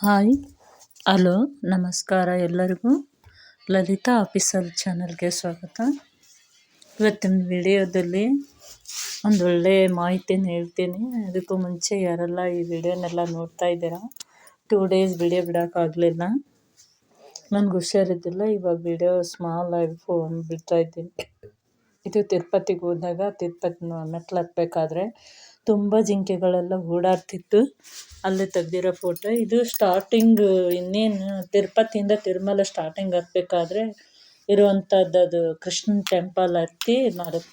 Hi, hello, ನಮಸ್ಕಾರ ಎಲ್ಲರಿಗೂ. Lalitha officer ಚಾನಲ್ಗೆ ಸ್ವಾಗತ. ಇವತ್ತಿನ ವಿಡಿಯೋದಲ್ಲಿ ಒಂದೊಳ್ಳೆ ಮಾಹಿತಿನ ಹೇಳ್ತೀನಿ. ಅದಕ್ಕೂ ಮುಂಚೆ ಯಾರೆಲ್ಲ ಈ ವಿಡಿಯೋನೆಲ್ಲ ನೋಡ್ತಾ ಇದ್ದೀರಾ, 2 ಡೇಸ್ ವಿಡಿಯೋ ಬಿಡೋಕ್ಕಾಗಲಿಲ್ಲ, ನನಗೆ ಹುಷಾರಿದ್ದಿಲ್ಲ. ಇವಾಗ ವಿಡಿಯೋ ಸ್ಮಾಲ್ ಆಗಿ ಫೋನ್ ಬಿಡ್ತಾ ಇದ್ದೀನಿ. ಇದು ತಿರುಪತಿಗೆ ಹೋದಾಗ ತಿರುಪತಿ ಮೆಟ್ಲು ಹತ್ತಬೇಕಾದ್ರೆ ತುಂಬ ಜಿಂಕೆಗಳೆಲ್ಲ ಓಡಾಡ್ತಿತ್ತು, ಅಲ್ಲೇ ತೆಗ್ದಿರೋ ಫೋಟೋ ಇದು. ಸ್ಟಾರ್ಟಿಂಗ್ ಇನ್ನೇನು ತಿರುಪತಿಯಿಂದ ತಿರುಮಲ ಸ್ಟಾರ್ಟಿಂಗ್ ಹತ್ತಬೇಕಾದ್ರೆ ಇರುವಂಥದ್ದು ಅದು ಕೃಷ್ಣನ ಟೆಂಪಲ್ ಹತ್ತಿ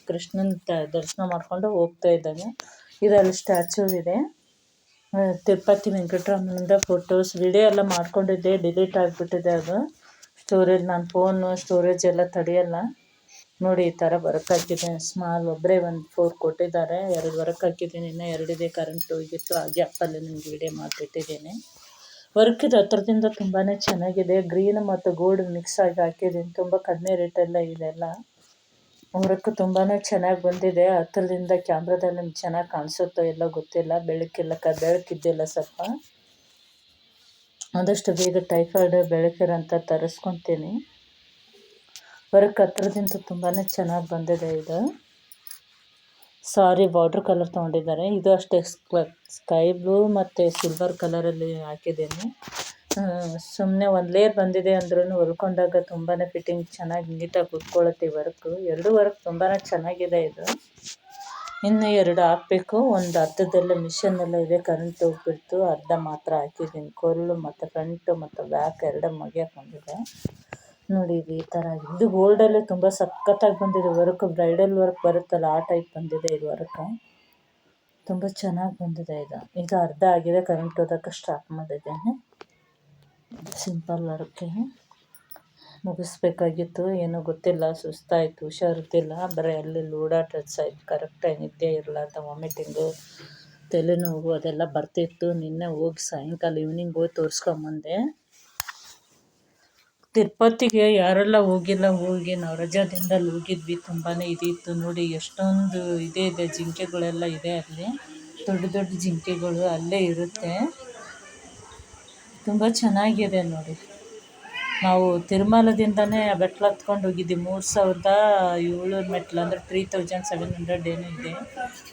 ಕೃಷ್ಣನ ದರ್ಶನ ಮಾಡಿಕೊಂಡು ಹೋಗ್ತಾ ಇದ್ದಾಗ ಇದರಲ್ಲಿ ಸ್ಟ್ಯಾಚ್ಯೂ ಇದೆ. ತಿರುಪತಿ ವೆಂಕಟರಮಣದ ಫೋಟೋಸ್ ವಿಡಿಯೋ ಎಲ್ಲ ಮಾಡ್ಕೊಂಡಿದ್ದೆ, ಡಿಲೀಟ್ ಆಗಿಬಿಟ್ಟಿದೆ ಅದು ಸ್ಟೋರೇಜ್. ನನ್ನ ಫೋನು ಸ್ಟೋರೇಜ್ ಎಲ್ಲ ತಡೆಯಲ್ಲ ನೋಡಿ. ಈ ಥರ ವರ್ಕ್ ಹಾಕಿದ್ದೀನಿ ಸ್ಮಾಲ್. ಒಬ್ಬರೇ 4 ಕೊಟ್ಟಿದ್ದಾರೆ, 2 ವರ್ಕ್ ಹಾಕಿದ್ದೀನಿ, ಇನ್ನೂ 2 ಇದೆ. ಕರೆಂಟ್ ಹೋಗಿತ್ತು, ಆ ಗ್ಯಾಪಲ್ಲಿ ನಿಮ್ಗೆ ವಿಡಿಯೋ ಮಾಡಿಬಿಟ್ಟಿದ್ದೀನಿ. ವರ್ಕ್ ಇದು ಹತ್ರದಿಂದ ತುಂಬಾ ಚೆನ್ನಾಗಿದೆ. ಗ್ರೀನ್ ಮತ್ತು ಗೋಲ್ಡ್ ಮಿಕ್ಸ್ ಆಗಿ ಹಾಕಿದ್ದೀನಿ. ತುಂಬ ಕಡಿಮೆ ರೇಟೆಲ್ಲ ಇದೆಲ್ಲ. ವರ್ಕ್ ತುಂಬಾ ಚೆನ್ನಾಗಿ ಬಂದಿದೆ. ಹತ್ರದಿಂದ ಕ್ಯಾಮ್ರಾದಲ್ಲಿ ನಿಮ್ಗೆ ಚೆನ್ನಾಗಿ ಕಾಣಿಸುತ್ತೋ ಎಲ್ಲ ಗೊತ್ತಿಲ್ಲ, ಬೆಳಕಿದ್ದಿಲ್ಲ ಸ್ವಲ್ಪ. ಆದಷ್ಟು ಬೇಗ ಟೈಫಾಯ್ಡ್ ಬೆಳಕಿರಂತ ತರಿಸ್ಕೊತೀನಿ. ವರ್ಕ್ ಹತ್ರದಿಂದ ತುಂಬಾ ಚೆನ್ನಾಗಿ ಬಂದಿದೆ. ಇದು ಸಾರಿ ವಾಟರ್ ಕಲರ್ ತೊಗೊಂಡಿದ್ದಾರೆ. ಇದು ಅಷ್ಟೇ ಸ್ಕೈ ಬ್ಲೂ ಮತ್ತು ಸಿಲ್ವರ್ ಕಲರಲ್ಲಿ ಹಾಕಿದ್ದೀನಿ. ಸುಮ್ಮನೆ ಒಂದು ಲೇಯರ್ ಬಂದಿದೆ ಅಂದ್ರೂ ಹೊಲ್ಕೊಂಡಾಗ ತುಂಬಾ ಫಿಟ್ಟಿಂಗ್ ಚೆನ್ನಾಗಿ ನೀಟಾಗಿ ಕೂತ್ಕೊಳ್ಳುತ್ತೆ. ಎರಡು ವರ್ಕ್ ತುಂಬಾ ಚೆನ್ನಾಗಿದೆ. ಇದು ಇನ್ನೂ 2 ಹಾಕಬೇಕು. ಒಂದು ಅರ್ಧದಲ್ಲೇ ಮಿಷನ್ನೆಲ್ಲ ಇದೆ, ಕರೆಂಟ್ ಹೋಗ್ಬಿಡ್ತು. ಅರ್ಧ ಮಾತ್ರ ಹಾಕಿದ್ದೀನಿ. ಕೊರಳು ಮತ್ತು ಫ್ರಂಟು ಮತ್ತು ಬ್ಯಾಕ್ 2 ಮುಗಿಯಕ್ಕೆ ಬಂದಿದೆ ನೋಡಿ. ಇದು ಈ ಥರ ಇದು ಗೋಲ್ಡಲ್ಲೇ ತುಂಬ ಸಖತ್ತಾಗಿ ಬಂದಿದೆ ವರ್ಕ್. ಬ್ರೈಡಲ್ ವರ್ಕ್ ಬರುತ್ತಲ್ಲ ಆ ಟೈಪ್ ಬಂದಿದೆ ಇದು ವರ್ಕ್. ತುಂಬ ಚೆನ್ನಾಗಿ ಬಂದಿದೆ. ಈಗ ಅರ್ಧ ಆಗಿದೆ, ಕರೆಂಟ್ ಹೋದಕ್ಕೆ ಸ್ಟಾಪ್ ಮಾಡಿದ್ದೇನೆ. ಸಿಂಪಲ್ ವರ್ಕೆ ಮುಗಿಸ್ಬೇಕಾಗಿತ್ತು, ಏನೋ ಗೊತ್ತಿಲ್ಲ, ಸುಸ್ತಾಯಿತು, ಹುಷಾರಿದ್ದಿಲ್ಲ. ಬರೀ ಅಲ್ಲಿ ಓಡಾಟ ಸೈಡ್ ಕರೆಕ್ಟಾಗಿ ನಿದ್ದೆ ಇರಲಾರ್ದ ವಾಮಿಟಿಂಗು, ತಲೆನೋವು ಅದೆಲ್ಲ ಬರ್ತಿತ್ತು. ನಿನ್ನೆ ಹೋಗಿ ಸಾಯಂಕಾಲ ಈವ್ನಿಂಗ್ ಹೋಗಿ ತೋರಿಸ್ಕೊಂಬಂದೆ. ತಿರುಪತಿಗೆ ಯಾರೆಲ್ಲ ಹೋಗಿಲ್ಲ ಹೋಗಿ, ನಾವು ರಜಾದಿಂದಲ್ಲಿ ಹೋಗಿದ್ವಿ. ತುಂಬಾ ಇದಿತ್ತು ನೋಡಿ. ಎಷ್ಟೊಂದು ಇದೆ ಜಿಂಕೆಗಳೆಲ್ಲ ಇದೆ ಅಲ್ಲಿ. ದೊಡ್ಡ ದೊಡ್ಡ ಜಿಂಕೆಗಳು ಅಲ್ಲೇ ಇರುತ್ತೆ. ತುಂಬ ಚೆನ್ನಾಗಿದೆ ನೋಡಿ. ನಾವು ತಿರುಮಲದಿಂದನೇ ಮೆಟ್ಲು ಹತ್ಕೊಂಡು ಹೋಗಿದ್ದೀವಿ. 3700 ಮೆಟ್ಲು, ಅಂದರೆ 3700 ಏನೋ ಇದೆ.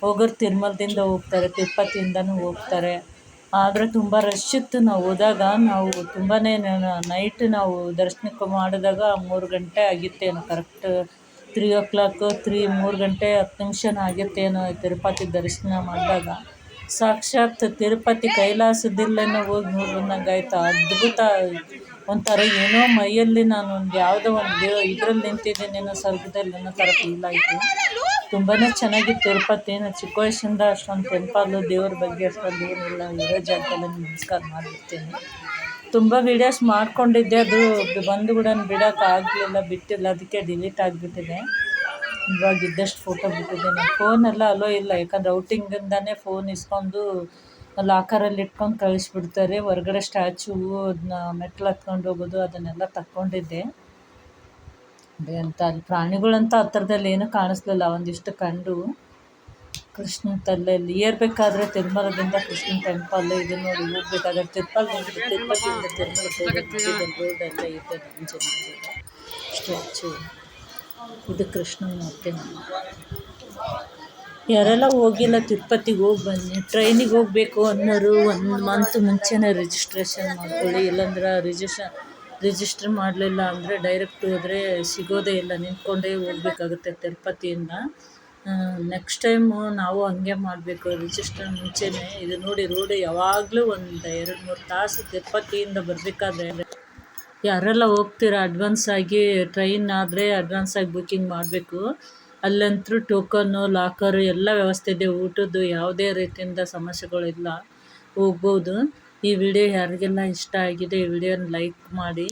ಹೋಗೋರು ತಿರುಮಲದಿಂದ ಹೋಗ್ತಾರೆ, ತಿರುಪತಿಯಿಂದನೂ ಹೋಗ್ತಾರೆ. ಆದರೆ ತುಂಬ ರಶ್ ಇತ್ತು. ನಾವು ಹೋದಾಗ ನಾವು ತುಂಬಾ ನೈಟ್ ನಾವು ದರ್ಶನಕ್ಕೆ ಮಾಡಿದಾಗ 3 ಗಂಟೆ ಆಗಿತ್ತೇನೋ. ಕರೆಕ್ಟ್ 3 o'clock 3 ಗಂಟೆ 10 ನಿಮಿಷನೂ ಆಗಿತ್ತೇನೋ ತಿರುಪತಿ ದರ್ಶನ ಮಾಡಿದಾಗ. ಸಾಕ್ಷಾತ್ ತಿರುಪತಿ ಕೈಲಾಸದಲ್ಲೇನೋ ಹೋಗಿ ನೋಡಿ ಬಂದಂಗಾಯ್ತು. ಅದ್ಭುತ, ಒಂಥರ ಏನೋ ಮೈಯಲ್ಲಿ ನಾನು ಯಾವುದೋ ಒಂದು ಇದರಲ್ಲಿ ನಿಂತಿದ್ದೀನೇನೋ, ಸ್ವರ್ಗದಲ್ಲಿ ಅನ್ನೋ ಥರ ಫೀಲ್ ಆಯಿತು. ತುಂಬಾ ಚೆನ್ನಾಗಿತ್ತು ತಿರುಪತಿ. ಚಿಕ್ಕ ವಯಸ್ಸಿಂದ ಅಷ್ಟೊಂದು ಟೆಂಪಲ್ಲು ದೇವ್ರ ಬಗ್ಗೆ ಅಷ್ಟೊಂದು ಏನಿಲ್ಲ, ಇರೋ ಜಾಗದಲ್ಲಿ ನಮಸ್ಕಾರ ಮಾಡಿಬಿಡ್ತೀನಿ. ತುಂಬ ವೀಡಿಯೋಸ್ ಮಾಡ್ಕೊಂಡಿದ್ದೆ, ಅದು ಬಂದು ಕೂಡ ಬಿಡೋಕ್ಕಾಗಲಿಲ್ಲ, ಬಿಟ್ಟಿಲ್ಲ, ಅದಕ್ಕೆ ಡಿಲೀಟ್ ಆಗಿಬಿಟ್ಟಿದೆ. ಇವಾಗ ಇದ್ದಷ್ಟು ಫೋಟೋ ಬಿಟ್ಟಿದ್ದೇನೆ. ಫೋನೆಲ್ಲ ಅಲೋ ಇಲ್ಲ, ಯಾಕಂದರೆ ಔಟಿಂಗಿಂದನೇ ಫೋನ್ ಇಸ್ಕೊಂಡು ಲಾಕರಲ್ಲಿ ಇಟ್ಕೊಂಡು ಕಳಿಸ್ಬಿಡ್ತಾರೆ. ಹೊರಗಡೆ ಸ್ಟ್ಯಾಚ್ಯೂ, ಅದನ್ನ ಮೆಟ್ಲು ಹತ್ಕೊಂಡು ಹೋಗೋದು ಅದನ್ನೆಲ್ಲ ತಕ್ಕೊಂಡಿದ್ದೆ. ಅಂತ ಅಲ್ಲಿ ಪ್ರಾಣಿಗಳಂತ ಹತ್ರದಲ್ಲಿ ಏನೂ ಕಾಣಿಸ್ಲಿಲ್ಲ, ಒಂದಿಷ್ಟು ಕಂಡು. ಕೃಷ್ಣನ ತಲೆಯಲ್ಲಿ ಏರ್ಬೇಕಾದ್ರೆ ತಿರುಮಲದಿಂದ ಕೃಷ್ಣನ ಟೆಂಪಲ್ ಇದು ನೋಡಿ. ಹೋಗ್ಬೇಕಾದ್ರೆ ತಿರುಪತಿಯಿಂದ ತಿರುಮಲಕ್ಕೆ ರೋಡಲ್ಲೇ ಇದೆ ಸ್ಟ್ಯಾಚ್ಯೂ. ಇದು ಕೃಷ್ಣನ ಮೂರ್ತಿ. ಯಾರೆಲ್ಲ ಹೋಗಿಲ್ಲ ತಿರುಪತಿಗೆ ಹೋಗಿ ಬನ್ನಿ. ಟ್ರೈನಿಗೆ ಹೋಗಬೇಕು ಅನ್ನೋರು 1 ಮಂತ್ ಮುಂಚೆನೇ ರಿಜಿಸ್ಟ್ರೇಷನ್ ಮಾಡ್ಕೊಳ್ಳಿ. ಇಲ್ಲಾಂದ್ರೆ ರಿಜಿಸ್ಟ್ರ್ ಮಾಡಲಿಲ್ಲ ಅಂದರೆ ಡೈರೆಕ್ಟ್ ಹೋದರೆ ಸಿಗೋದೇ ಇಲ್ಲ, ನಿಂತ್ಕೊಂಡೇ ಹೋಗ್ಬೇಕಾಗುತ್ತೆ ತಿರುಪತಿಯಿಂದ. ನೆಕ್ಸ್ಟ್ ಟೈಮು ನಾವು ಹಂಗೆ ಮಾಡಬೇಕು, ರಿಜಿಸ್ಟರ್ ಮುಂಚೆನೇ. ಇದು ನೋಡಿ ರೋಡು ಯಾವಾಗಲೂ ಒಂದು 2-3 ತಾಸು ತಿರುಪತಿಯಿಂದ ಬರಬೇಕಾದ್ರೆ. ಯಾರೆಲ್ಲ ಹೋಗ್ತೀರಾ ಅಡ್ವಾನ್ಸ್ ಆಗಿ, ಟ್ರೈನ್ ಆದರೆ ಅಡ್ವಾನ್ಸ್ ಆಗಿ ಬುಕ್ಕಿಂಗ್ ಮಾಡಬೇಕು. ಅಲ್ಲಂತೂ ಟೋಕನ್ನು, ಲಾಕರು ಎಲ್ಲ ವ್ಯವಸ್ಥೆ ಇದೆ. ಊಟದ್ದು ಯಾವುದೇ ರೀತಿಯಿಂದ ಸಮಸ್ಯೆಗಳಿಲ್ಲ, ಹೋಗ್ಬೋದು. ಈ ವಿಡಿಯೋ ಯಾರಿಗೆಲ್ಲ ಇಷ್ಟ ಆಗಿದೆ ಈ ವಿಡಿಯೋನ ಲೈಕ್ ಮಾಡಿ.